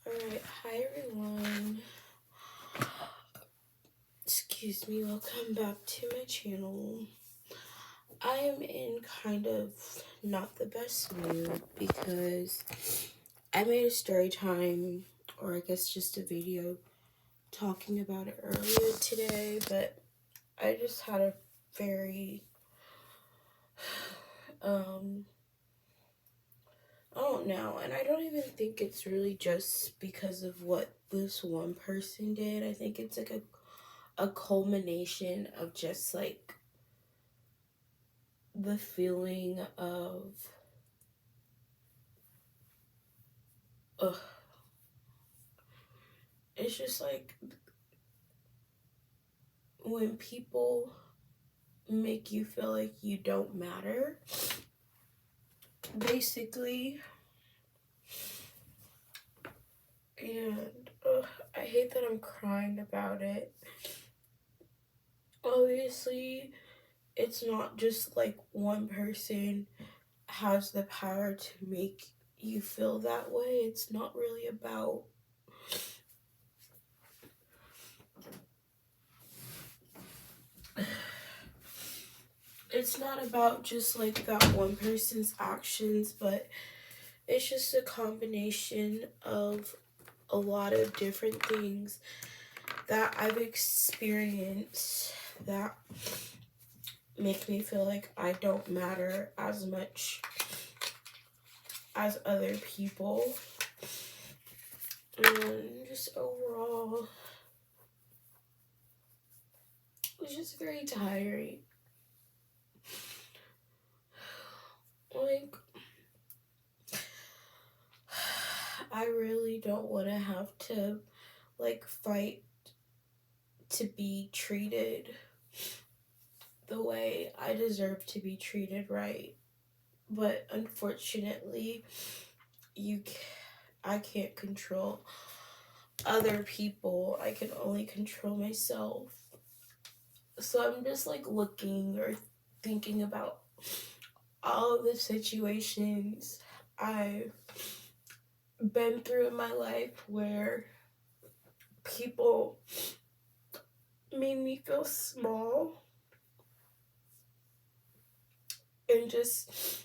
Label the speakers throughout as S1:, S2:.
S1: Alright, hi everyone. Excuse me, welcome back to my channel. I am in kind of not the best mood because I made a story time, or I guess just a video talking about it earlier today, but I just had a very, I don't know, and I don't even think it's really just because of what this one person did. I think it's like a culmination of just like the feeling of ugh. It's just like when people make you feel like you don't matter, basically. And I hate that I'm crying about it. Obviously, it's not just like one person has the power to make you feel that way. It's not really about it's not about just like that one person's actions, but it's just a combination of a lot of different things that I've experienced that make me feel like I don't matter as much as other people. And just overall, it's just very tiring. Like, I really don't want to have to like fight to be treated the way I deserve to be treated right. But unfortunately, I can't control other people. I can only control myself. So I'm just like looking or thinking about all of the situations I've been through in my life where people made me feel small and just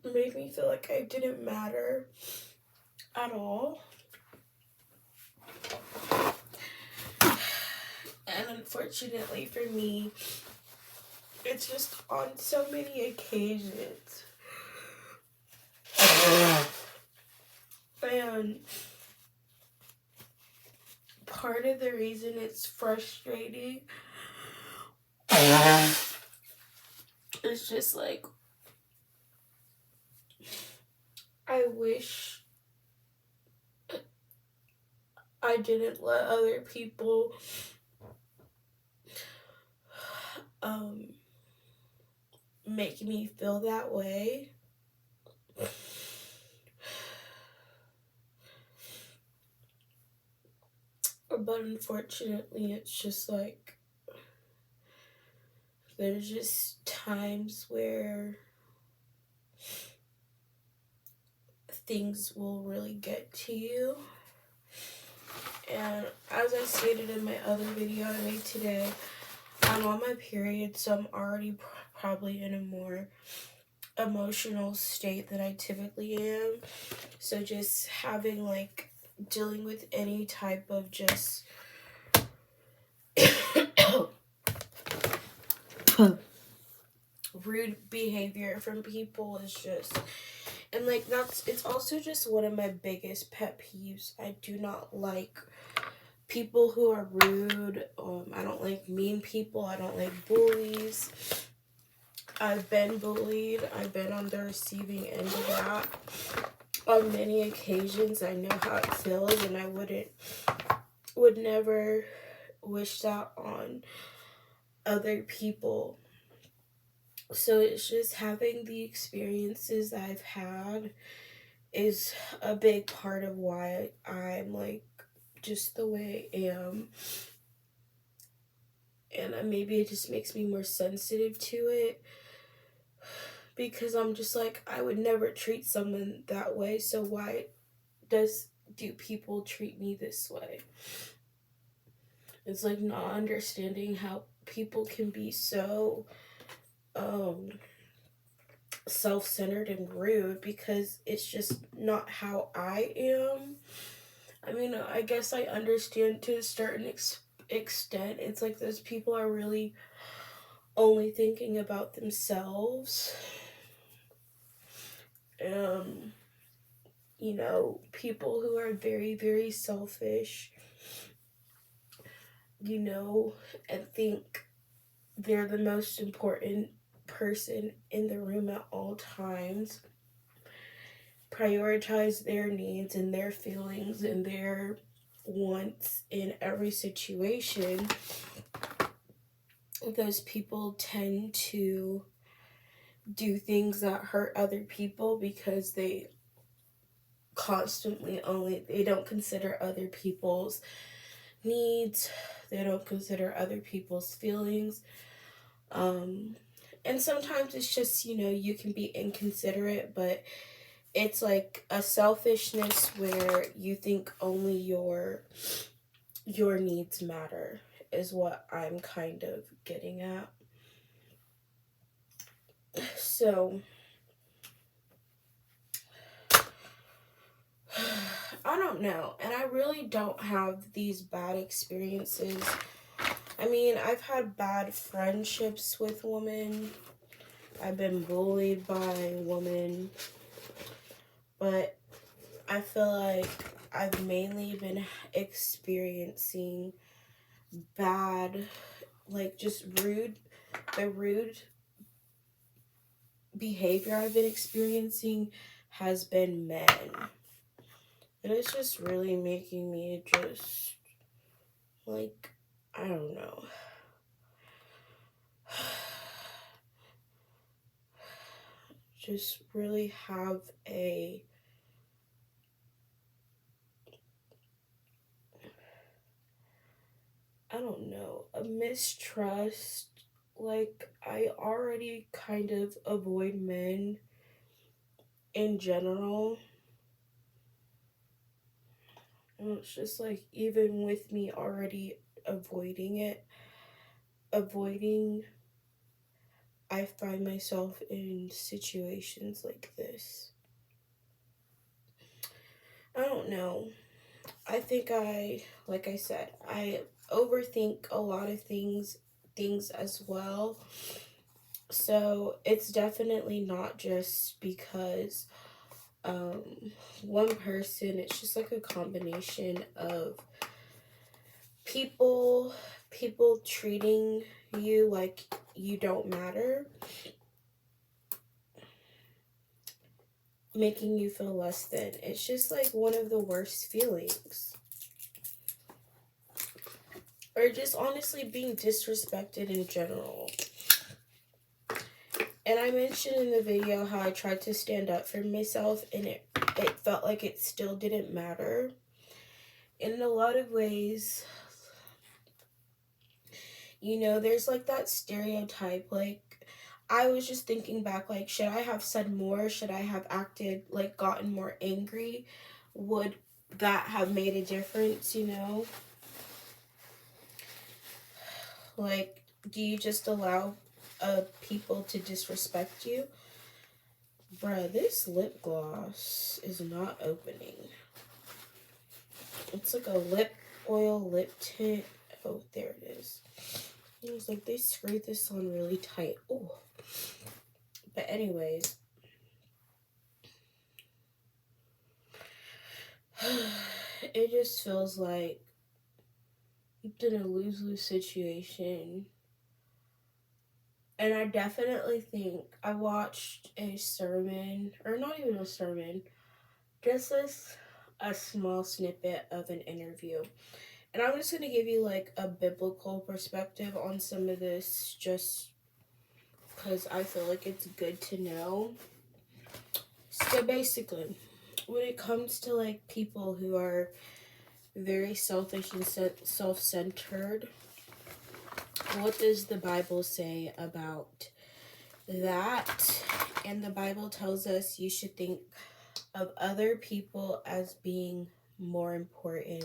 S1: made me feel like I didn't matter at all. And unfortunately for me, it's just on so many occasions. And part of the reason it's frustrating is just like, I wish I didn't let other people make me feel that way. But unfortunately, it's just like, there's just times where things will really get to you. And as I stated in my other video I made today, I'm on my period, so I'm already probably in a more emotional state than I typically am. So just having like dealing with any type of just rude behavior from people is just, and like it's also just one of my biggest pet peeves. I do not like people who are rude. I don't like mean people. I don't like bullies. I've been bullied. I've been on the receiving end of that on many occasions. I know how it feels, and I would never wish that on other people. So it's just having the experiences that I've had is a big part of why I'm like just the way I am. And maybe it just makes me more sensitive to it, because I'm just like, I would never treat someone that way, so why does do people treat me this way? It's like not understanding how people can be so self-centered and rude, because it's just not how I am. I mean, I guess I understand to a certain extent. It's like those people are really only thinking about themselves. You know, people who are very, very selfish, you know, and think they're the most important person in the room at all times, prioritize their needs and their feelings and their wants in every situation. Those people tend to do things that hurt other people because they they don't consider other people's needs, they don't consider other people's feelings. And sometimes it's just, you know, you can be inconsiderate, but it's like a selfishness where you think only your needs matter, is what I'm kind of getting at. So I don't know, and I really don't have these bad experiences. I mean, I've had bad friendships with women, I've been bullied by women, but I feel like I've mainly been experiencing bad, like just rude behavior I've been experiencing has been men. And it's just really making me just, like, I don't know. Just really have a mistrust. Like, I already kind of avoid men in general. And it's just like, even with me already avoiding, I find myself in situations like this. I don't know. I think like I said, I overthink a lot of things as well. So it's definitely not just because one person. It's just like a combination of people treating you like you don't matter, making you feel less than. It's just like one of the worst feelings. Or just honestly being disrespected in general. And I mentioned in the video how I tried to stand up for myself, and it felt like it still didn't matter. And in a lot of ways, you know, there's like that stereotype. Like, I was just thinking back, like, should I have said more? Should I have acted, like, gotten more angry? Would that have made a difference, you know? Like, do you just allow people to disrespect you? Bruh, this lip gloss is not opening. It's like a lip oil lip tint. Oh, there it is. It was like they screwed this on really tight. Oh. But anyways. It just feels like it's in a lose-lose situation. And I definitely think I watched a sermon, or not even a sermon, just a small snippet of an interview. And I'm just going to give you like a biblical perspective on some of this, just because I feel like it's good to know. So basically, when it comes to like people who are very selfish and self-centered, what does the Bible say about that? And the Bible tells us you should think of other people as being more important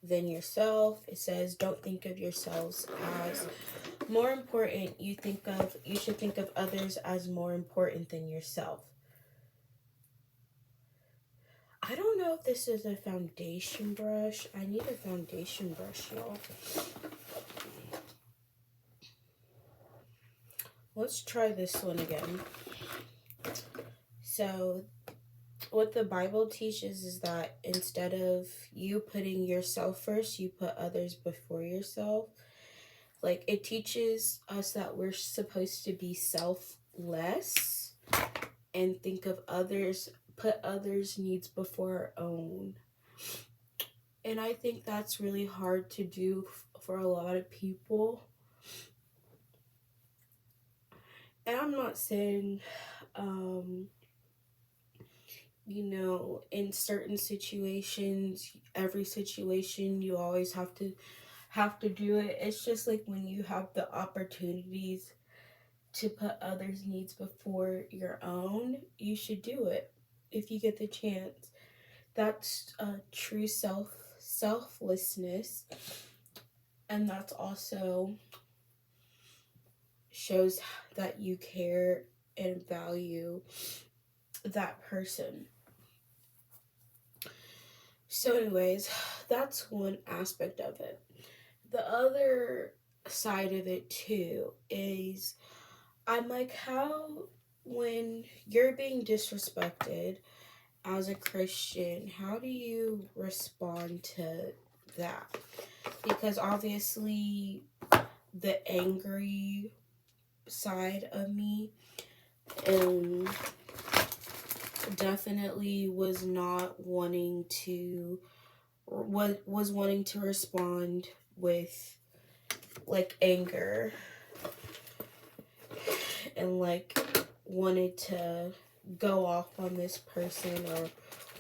S1: than yourself. It says don't think of yourselves as more important. You should think of others as more important than yourself. I don't know if this is a foundation brush. I need a foundation brush, y'all. Let's try this one again. So, what the Bible teaches is that instead of you putting yourself first, you put others before yourself. Like, it teaches us that we're supposed to be selfless and think of others, put others' needs before our own. And I think that's really hard to do for a lot of people. And I'm not saying, in certain situations, every situation, you always have to do it. It's just like when you have the opportunities to put others' needs before your own, you should do it if you get the chance. That's true selflessness, and that's also shows that you care and value that person. So, anyways, that's one aspect of it. The other side of it too is I'm like, how, when you're being disrespected as a Christian, how do you respond to that? Because obviously, the angry side of me definitely was not wanting to was wanting to respond with like anger and like wanted to go off on this person or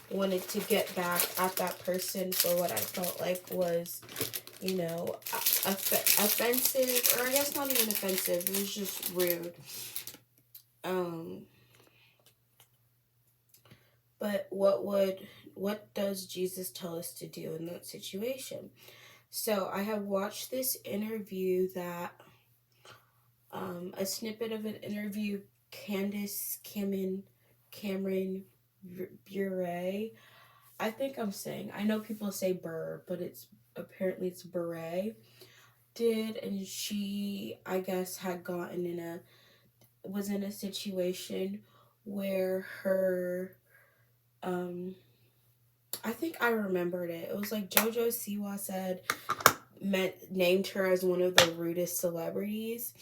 S1: wanted to get back at that person for what I felt like was, offensive, or I guess not even offensive, it was just rude. But what does Jesus tell us to do in that situation? So I have watched this interview that, a snippet of an interview, Cameron Bure. I think I know people say Burr, but apparently it's Bure, did, and she, I guess, had was in a situation where her, I think I remembered it. It was like JoJo Siwa named her as one of the rudest celebrities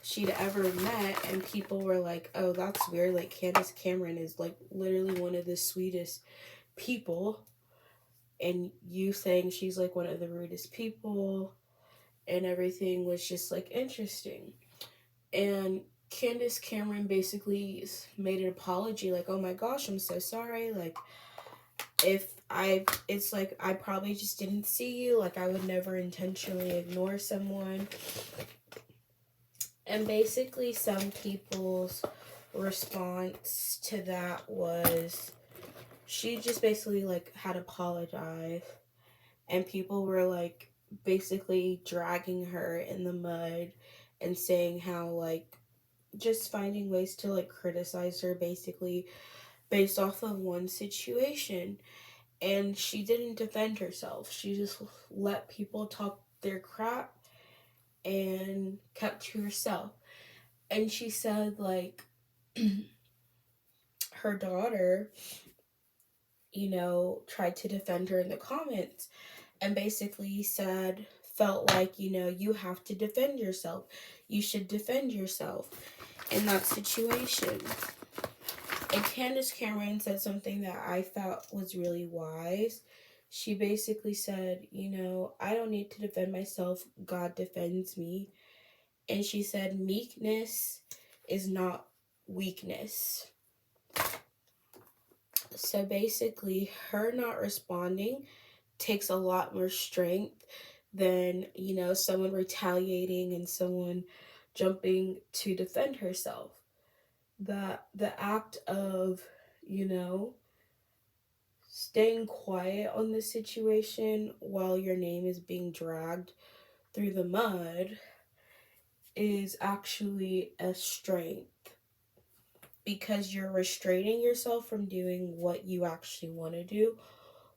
S1: she'd ever met, and people were like, oh, that's weird, like Candace Cameron is like literally one of the sweetest people, and you saying she's like one of the rudest people, and everything was just like interesting. And Candace Cameron basically made an apology, like, oh my gosh, I'm so sorry, like, it's like, I probably just didn't see you, like, I would never intentionally ignore someone. And basically some people's response to that was, she just basically like had apologized, and people were like basically dragging her in the mud and saying how like just finding ways to like criticize her basically based off of one situation. And she didn't defend herself. She just let people talk their crap and kept to herself. And she said like her daughter, tried to defend her in the comments and basically felt like, you have to defend yourself. You should defend yourself in that situation. And Candace Cameron said something that I thought was really wise. She basically said, I don't need to defend myself. God defends me. And she said, meekness is not weakness. So basically, her not responding takes a lot more strength than, someone retaliating and someone jumping to defend herself. The act of, staying quiet on this situation while your name is being dragged through the mud is actually a strength, because you're restraining yourself from doing what you actually want to do,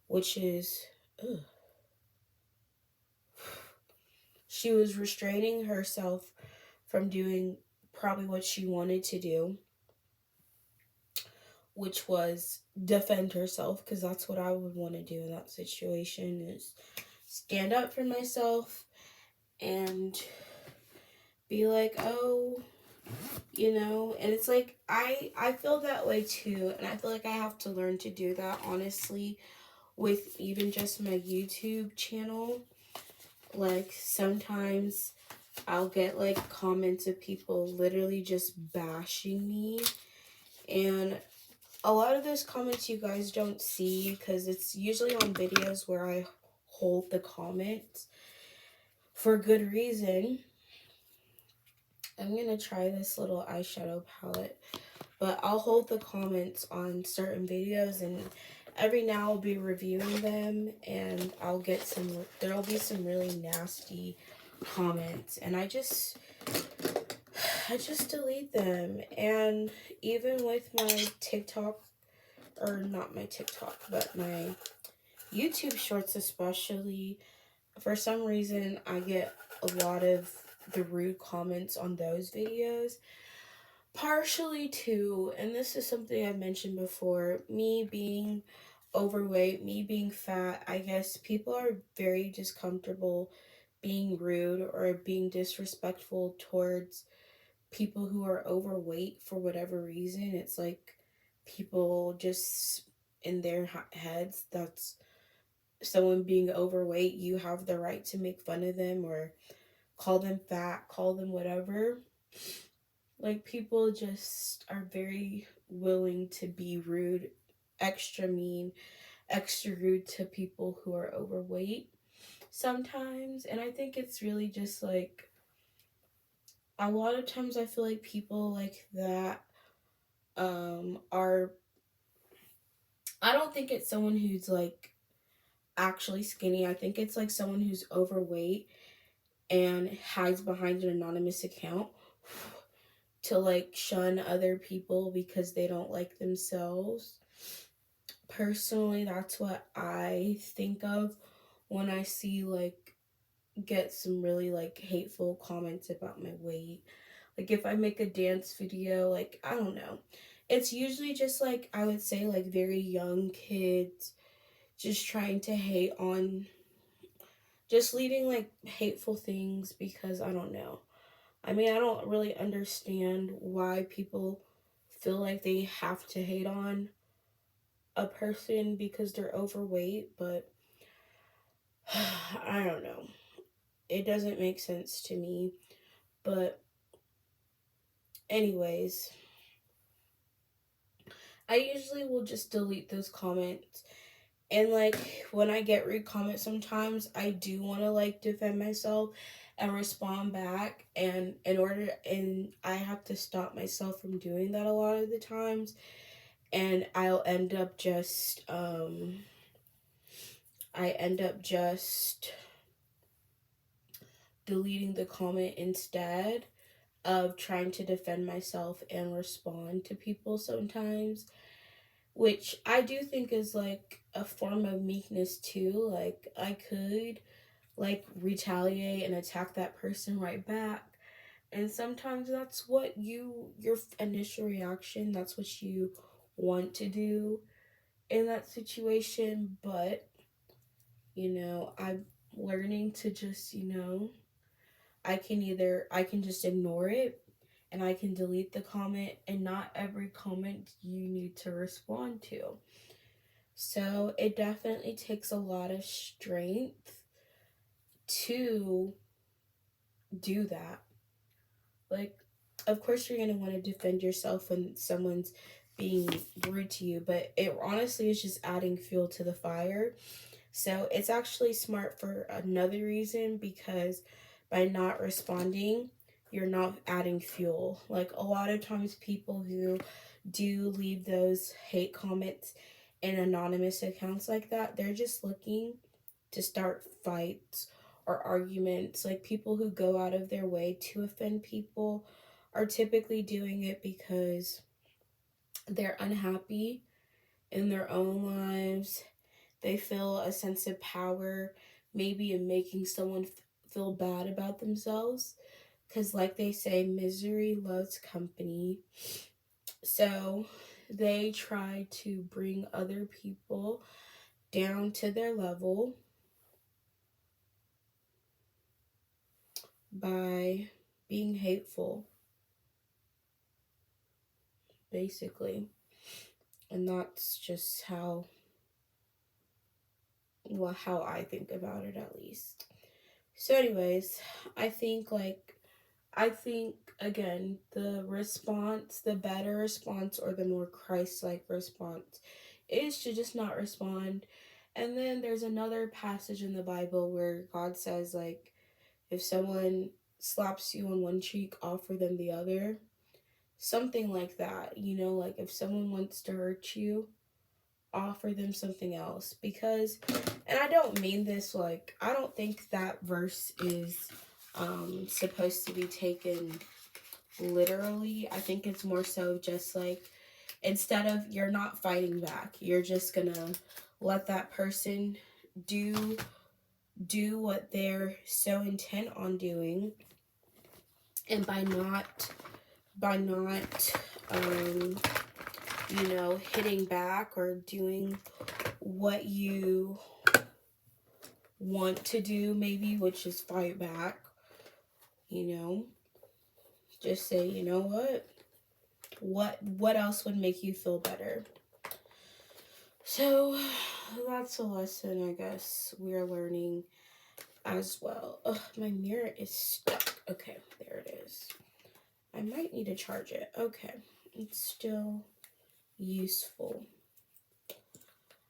S1: which is, ugh. She was restraining herself from doing probably what she wanted to do, which was defend herself, because that's what I would want to do in that situation, is stand up for myself and be like, oh, and it's like I feel that way too, and I feel like I have to learn to do that, honestly, with even just my YouTube channel. Like, sometimes I'll get like comments of people literally just bashing me, and a lot of those comments you guys don't see because it's usually on videos where I hold the comments for good reason. I'm gonna try this little eyeshadow palette, but I'll hold the comments on certain videos, and every now I'll be reviewing them, and there'll be some really nasty comments, and I just delete them. And even with my TikTok, or not my TikTok, but my YouTube shorts especially, for some reason I get a lot of the rude comments on those videos. Partially too, and this is something I've mentioned before, me being overweight, me being fat, I guess people are very just comfortable being rude or being disrespectful towards people who are overweight for whatever reason. It's like people just in their heads, that's someone being overweight, you have the right to make fun of them or call them fat, call them whatever. Like, people just are very willing to be rude, extra mean, extra rude to people who are overweight sometimes. And I think it's really just like, a lot of times I feel like people like that are, I don't think it's someone who's like actually skinny. I think it's like someone who's overweight and hides behind an anonymous account to like shun other people because they don't like themselves. Personally, that's what I think of when I see like get some really like hateful comments about my weight. Like, if I make a dance video, like, I don't know, it's usually just like, I would say, like, very young kids just trying to hate on, just leaving like hateful things, because I don't know. I mean, I don't really understand why people feel like they have to hate on a person because they're overweight, but I don't know. It doesn't make sense to me. But anyways, I usually will just delete those comments. And like, when I get rude comments, sometimes I do want to like defend myself and respond back, and I have to stop myself from doing that a lot of the times, and I end up just deleting the comment instead of trying to defend myself and respond to people sometimes, which I do think is like a form of meekness too. Like, I could like retaliate and attack that person right back, and sometimes that's what your initial reaction, that's what you want to do in that situation. But I'm learning to just, I can just ignore it, and I can delete the comment, and not every comment you need to respond to. So it definitely takes a lot of strength to do that. Like, of course you're going to want to defend yourself when someone's being rude to you, but it honestly is just adding fuel to the fire. So it's actually smart for another reason, because by not responding, you're not adding fuel. Like, a lot of times people who do leave those hate comments and anonymous accounts like that, they're just looking to start fights or arguments. Like, people who go out of their way to offend people are typically doing it because they're unhappy in their own lives. They feel a sense of power, maybe in making someone feel bad about themselves. Because, like they say, misery loves company. So they try to bring other people down to their level by being hateful, basically. And that's just how I think about it, at least. So anyways, I think again, the better response, or the more Christ-like response, is to just not respond. And then there's another passage in the Bible where God says, like, if someone slaps you on one cheek, offer them the other. Something like that, like, if someone wants to hurt you, offer them something else. Because, and I don't mean this, like, I don't think that verse is supposed to be taken literally. I think it's more so just like, instead of, you're not fighting back, you're just gonna let that person do what they're so intent on doing. And by not hitting back or doing what you want to do, maybe, which is fight back, just say, you know what else would make you feel better? So that's a lesson, I guess, we're learning as well. Ugh, my mirror is stuck. Okay, there it is. I might need to charge it. Okay, it's still useful.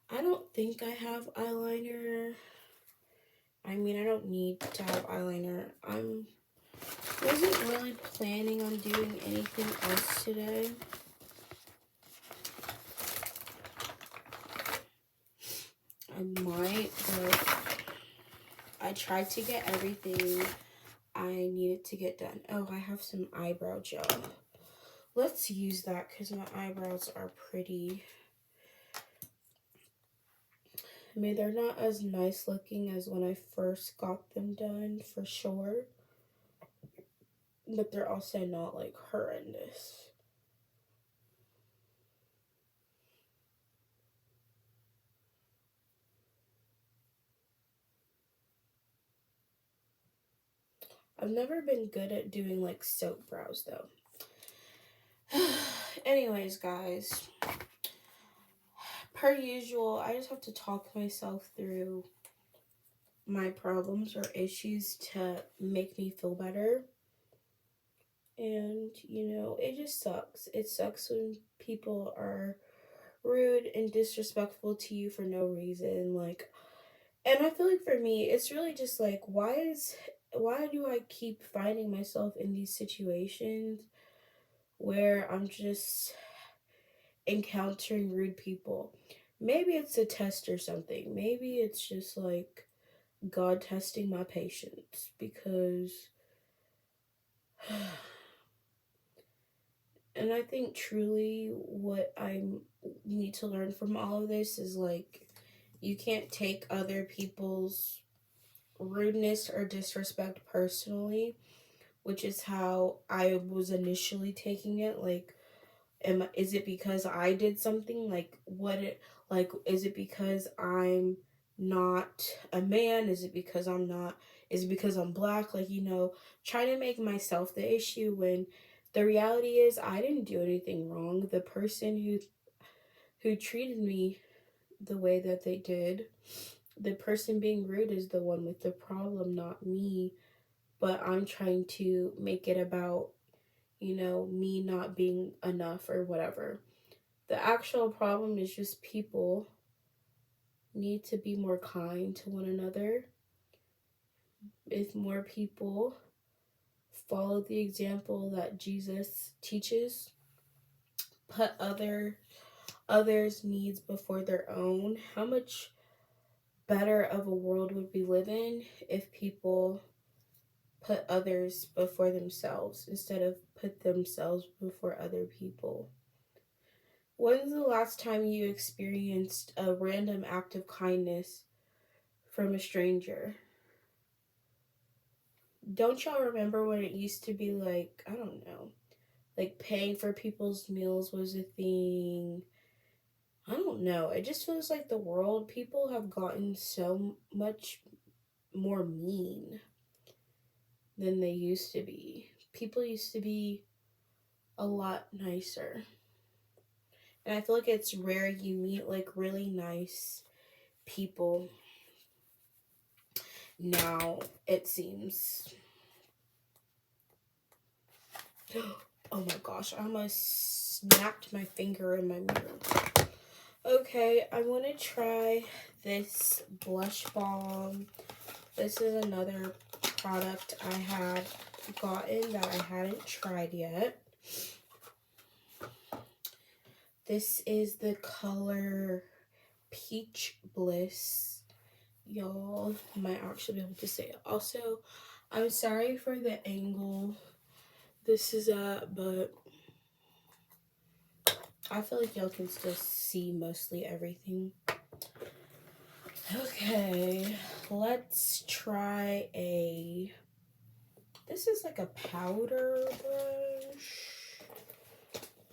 S1: I don't think I have eyeliner. I mean, I don't need to have eyeliner. I wasn't really planning on doing anything else today. I might, but I tried to get everything I needed to get done. Oh, I have some eyebrow gel. Let's use that because my eyebrows are pretty... I mean, they're not as nice looking as when I first got them done, for sure. But they're also not, like, horrendous. I've never been good at doing, like, soap brows, though. Anyways, guys. Per usual, I just have to talk myself through my problems or issues to make me feel better. And, it just sucks. It sucks when people are rude and disrespectful to you for no reason. Like, and I feel like for me, it's really just like, why do I keep finding myself in these situations where I'm just encountering rude people? Maybe it's a test or something. Maybe it's just like God testing my patience, because and I think truly what I need to learn from all of this is, like, you can't take other people's rudeness or disrespect personally, which is how I was initially taking it. Like, is it because I did something? Is it because I'm not a man? Is it because I'm black? Like, trying to make myself the issue, when the reality is I didn't do anything wrong. The person who treated me the way that they did, the person being rude, is the one with the problem, not me. But I'm trying to make it about, me not being enough or whatever. The actual problem is just people need to be more kind to one another. If more people follow the example that Jesus teaches, put others' needs before their own, how much better of a world would we live in if people put others before themselves instead of put themselves before other people? When's the last time you experienced a random act of kindness from a stranger? Don't y'all remember when it used to be like, I don't know, like paying for people's meals was a thing? I don't know. It just feels like the world, people have gotten so much more mean than they used to be. People used to be a lot nicer. And I feel like it's rare you meet like really nice people now, it seems. Oh my gosh, I almost snapped my finger in my mirror. Okay, I want to try this blush balm. This is another product I had gotten that I hadn't tried yet. This is the color Peach Bliss. Y'all might actually be able to say it. Also, I'm sorry for the angle this is at, but I feel like y'all can still see mostly everything. Okay, let's try this is like a powder brush.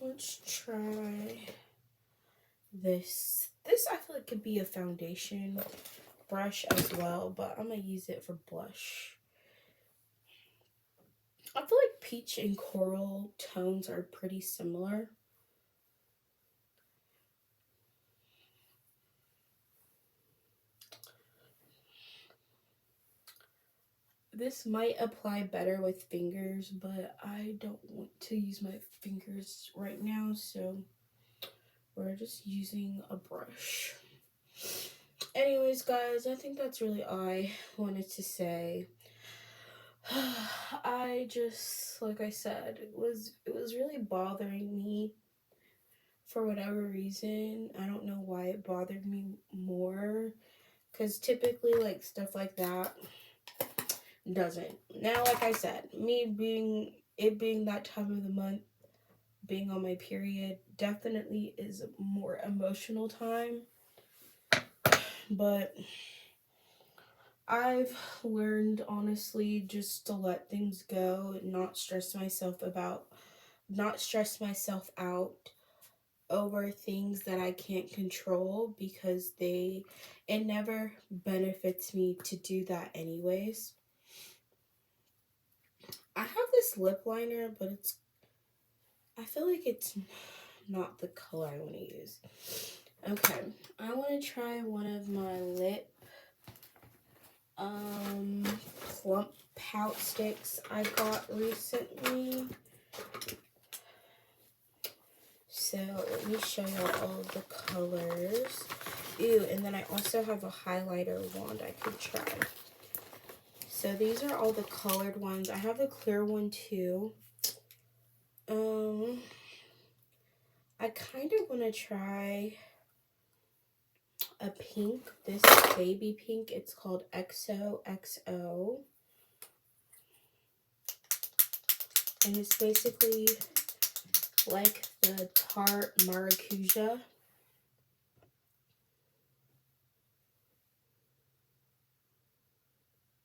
S1: Let's try this. This I feel like could be a foundation brush as well, but I'm gonna use it for blush. I feel like peach and coral tones are pretty similar. This might apply better with fingers, but I don't want to use my fingers right now, so we're just using a brush. Anyways, guys, I think that's really all I wanted to say. I just, like I said, it was really bothering me for whatever reason. I don't know why it bothered me more, because typically like stuff like that doesn't. Now, like I said, it being that time of the month, being on my period definitely is a more emotional time, but I've learned honestly just to let things go and not stress myself out over things that I can't control, because it never benefits me to do that anyways. I have this lip liner, but I feel like it's not the color I want to use. Okay, I want to try one of my lip plump pout sticks I got recently. So let me show you all of the colors. Ew, and then I also have a highlighter wand I could try. So these are all the colored ones. I have a clear one too. I kind of want to try a pink, this baby pink. It's called Xoxo. And it's basically like the tart maracuja.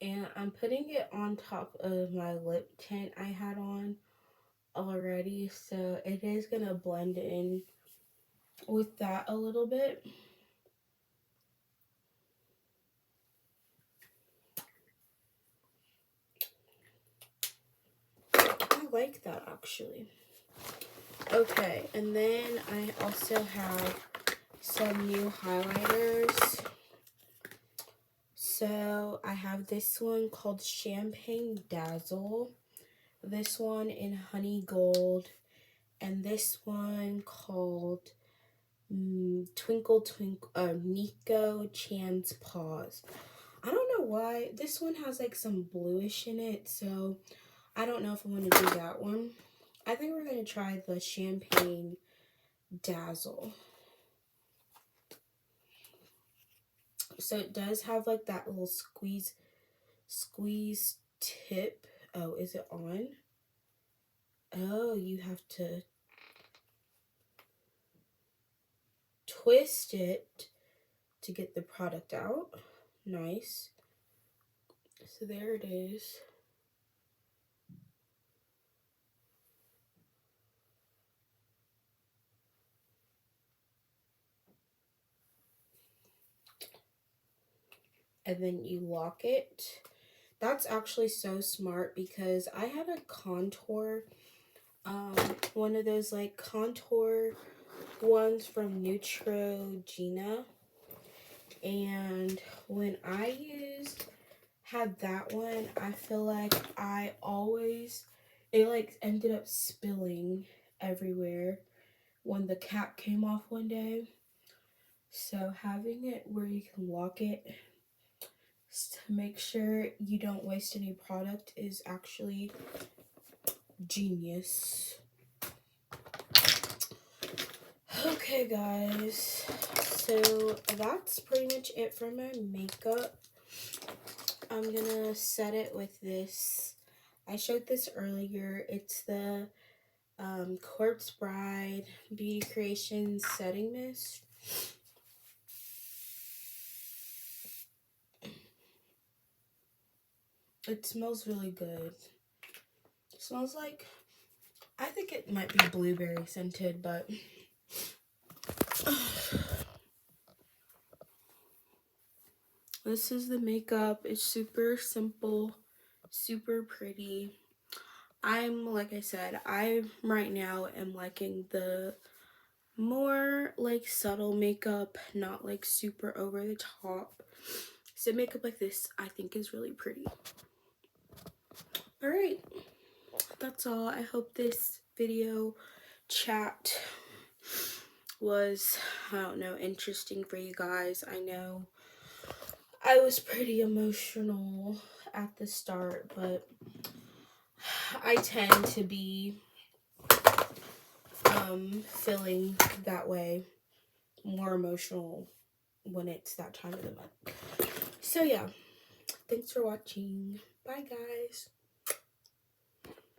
S1: And I'm putting it on top of my lip tint I had on already, so it is gonna blend in with that a little bit. I like that actually. Okay, and then I also have some new highlighters. So I have this one called Champagne Dazzle, this one in Honey Gold, and this one called Twinkle Twinkle, Nico Chan's Paws. I don't know why. This one has like some bluish in it, so I don't know if I want to do that one. I think we're going to try the Champagne Dazzle. So it does have like that little squeeze tip. Oh, is it on? Oh, you have to twist it to get the product out. Nice. So there it is. And then you lock it. That's actually so smart because I had a contour, one of those like contour ones from Neutrogena, and when I had that one, I feel like it like ended up spilling everywhere when the cap came off one day. So having it where you can lock it to make sure you don't waste any product is actually genius. Okay guys, so that's pretty much it for my makeup. I'm gonna set it with this. I showed this earlier. It's the Corpse Bride Beauty Creations Setting Mist. It smells really good. It smells like, I think it might be blueberry scented, but this is the makeup. It's super simple, super pretty. Like I said, I right now am liking the more like subtle makeup, not like super over the top. So makeup like this I think is really pretty. All right, that's all. I hope this video chat was, I don't know, interesting for you guys. I know I was pretty emotional at the start, but I tend to be feeling that way, more emotional when it's that time of the month. So yeah, thanks for watching. Bye guys.